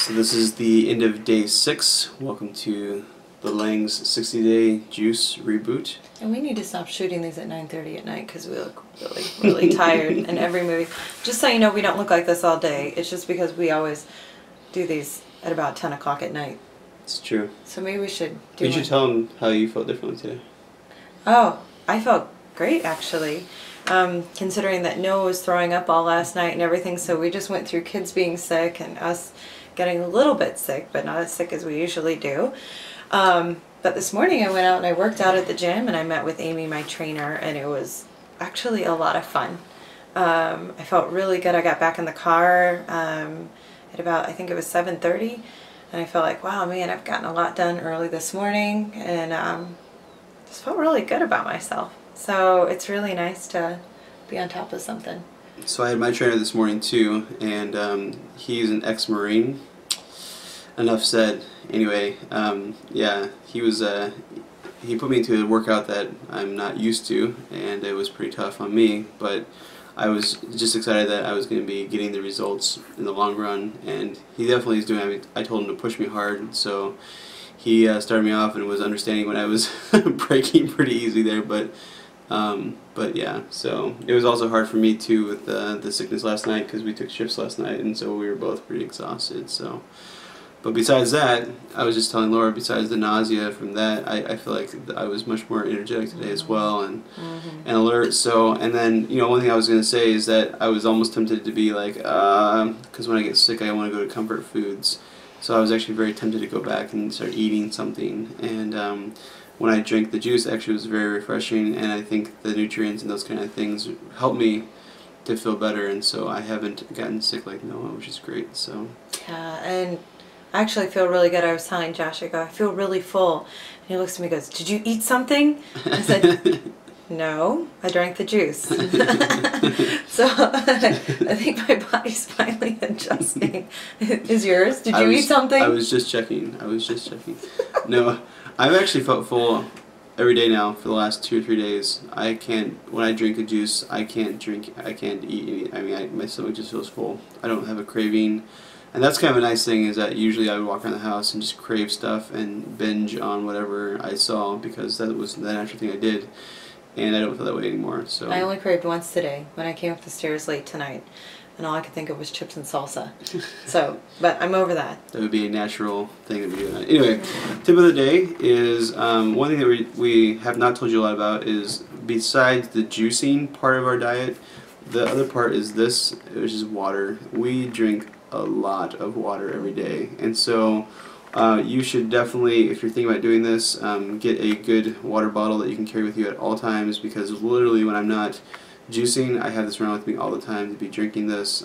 So this is the end of day 6. Welcome to the Lang's 60-day juice reboot. And we need to stop shooting these at 9:30 at night because we look really tired in every movie. Just so you know, we don't look like this all day. It's just because we always do these at about 10 o'clock at night. It's true. So maybe we should do You should tell them how you felt differently today. Oh, I felt great actually. Considering that Noah was throwing up all last night and everything, so we just went through kids being sick and us getting a little bit sick, but not as sick as we usually do. But this morning I went out and I worked out at the gym and I met with Amy, my trainer, and it was actually a lot of fun. I felt really good. I got back in the car at about, I think it was 7:30, and I felt like, wow, man, I've gotten a lot done early this morning, and just felt really good about myself. So it's really nice to be on top of something. So I had my trainer this morning too, and he's an ex-Marine. Enough said. Anyway, yeah, he put me into a workout that I'm not used to, and it was pretty tough on me, but I was just excited that I was going to be getting the results in the long run, and he definitely is doing it. I told him to push me hard, so he started me off and was understanding when I was breaking pretty easy there, but yeah, so it was also hard for me too with the sickness last night because we took shifts last night, and so we were both pretty exhausted. So, but besides that, I was just telling Laura, besides the nausea from that, I feel like I was much more energetic today as well, and alert. So, and then, you know, one thing I was going to say is that I was almost tempted to be like, because when I get sick I want to go to comfort foods. So I was actually very tempted to go back and start eating something, and when I drank the juice, actually it was very refreshing, and I think the nutrients and those kind of things helped me to feel better, and so I haven't gotten sick like Noah, which is great. So yeah, and I actually feel really good. I was telling Josh, I go, I feel really full, and he looks at me and goes, did you eat something? I said, no, I drank the juice. So I think my body's finally adjusting. Is yours? Did you eat something? I was just checking. No, I've actually felt full every day now for the last 2 or 3 days. I can't, when I drink a juice, I can't eat any. I mean, my stomach just feels full. I don't have a craving. And that's kind of a nice thing, is that usually I would walk around the house and just crave stuff and binge on whatever I saw, because that was the natural thing I did. And I don't feel that way anymore. So I only craved once today when I came up the stairs late tonight, and all I could think of was chips and salsa. So, but I'm over that. That would be a natural thing to be doing. Anyway, tip of the day is one thing that we have not told you a lot about is, besides the juicing part of our diet, the other part is this, which is water. We drink a lot of water every day, and so you should definitely, if you're thinking about doing this, get a good water bottle that you can carry with you at all times, because literally when I'm not juicing, I have this around with me all the time to be drinking this.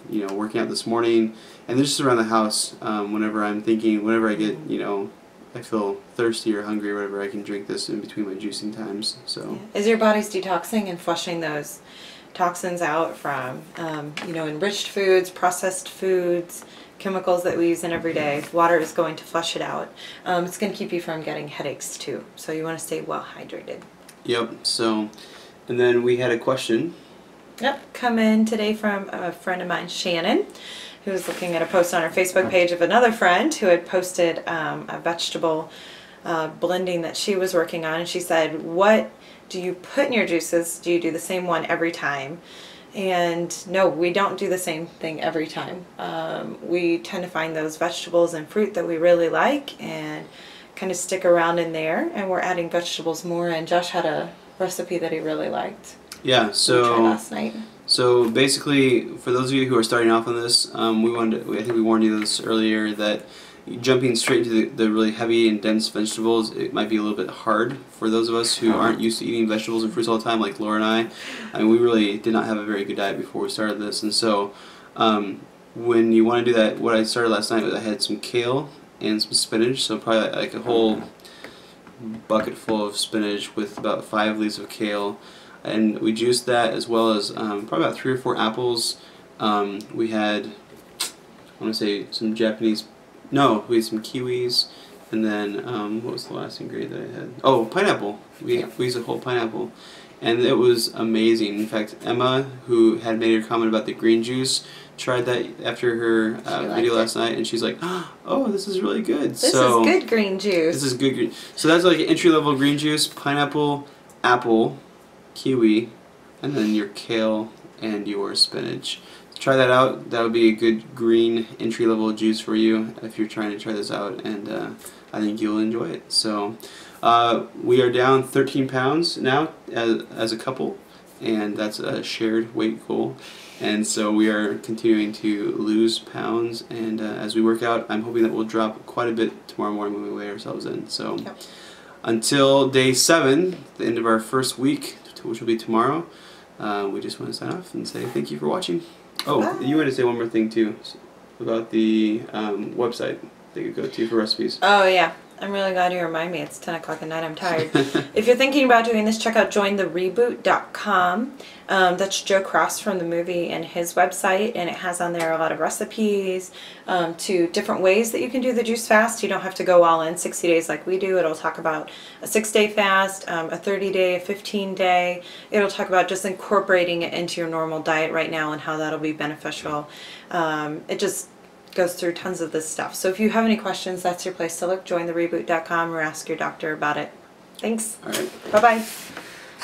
You know, working out this morning, and then just around the house, whenever I'm thinking, whenever I get, you know, I feel thirsty or hungry or whatever, I can drink this in between my juicing times. So is your body's detoxing and flushing those toxins out from you know, enriched foods, processed foods, chemicals that we use in every day. Water is going to flush it out. It's going to keep you from getting headaches too, so you want to stay well hydrated. Yep. So, and then we had a question. Yep, come in today from a friend of mine, Shannon, who was looking at a post on her Facebook page of another friend who had posted a vegetable blending that she was working on, and she said, what do you put in your juices? Do you do the same one every time? And no, we don't do the same thing every time. We tend to find those vegetables and fruit that we really like and kind of stick around in there, and we're adding vegetables more, and Josh had a recipe that he really liked. Yeah, so we tried last night. So basically, for those of you who are starting off on this, I think we warned you this earlier, that jumping straight into the really heavy and dense vegetables, it might be a little bit hard for those of us who aren't used to eating vegetables and fruits all the time, like Laura and I. I mean, we really did not have a very good diet before we started this, and so when you want to do that, what I started last night was I had some kale and some spinach, so probably like a whole bucket full of spinach with about 5 leaves of kale, and we juiced that, as well as probably about 3 or 4 apples. We had, I want to say, some Japanese. No, we had some kiwis, and then what was the last ingredient that I had? Oh, pineapple. We used a whole pineapple, and it was amazing. In fact, Emma, who had made her comment about the green juice, tried that after her video last night, and she's like, "Oh, this is really good." This is good green juice. This is good green. So that's like an entry-level green juice: pineapple, apple, kiwi, and then your kale and your spinach. Try that out. That would be a good green entry-level juice for you if you're trying to try this out, and I think you'll enjoy it. So we are down 13 pounds now as a couple, and that's a shared weight goal. And so we are continuing to lose pounds, and as we work out, I'm hoping that we'll drop quite a bit tomorrow morning when we weigh ourselves in. So until day 7, the end of our first week, which will be tomorrow, we just want to sign off and say thank you for watching. Oh, bye. You want to say one more thing too about the website they could go to for recipes. Oh yeah, I'm really glad you remind me. It's 10 o'clock at night. I'm tired. If you're thinking about doing this, check out jointhereboot.com. That's Joe Cross from the movie and his website, and it has on there a lot of recipes to different ways that you can do the juice fast. You don't have to go all in 60 days like we do. It'll talk about a 6-day fast, a 30-day, a 15-day. It'll talk about just incorporating it into your normal diet right now and how that'll be beneficial. It just goes through tons of this stuff. So if you have any questions, that's your place to look. Jointhereboot.com or ask your doctor about it. Thanks. All right. Bye-bye.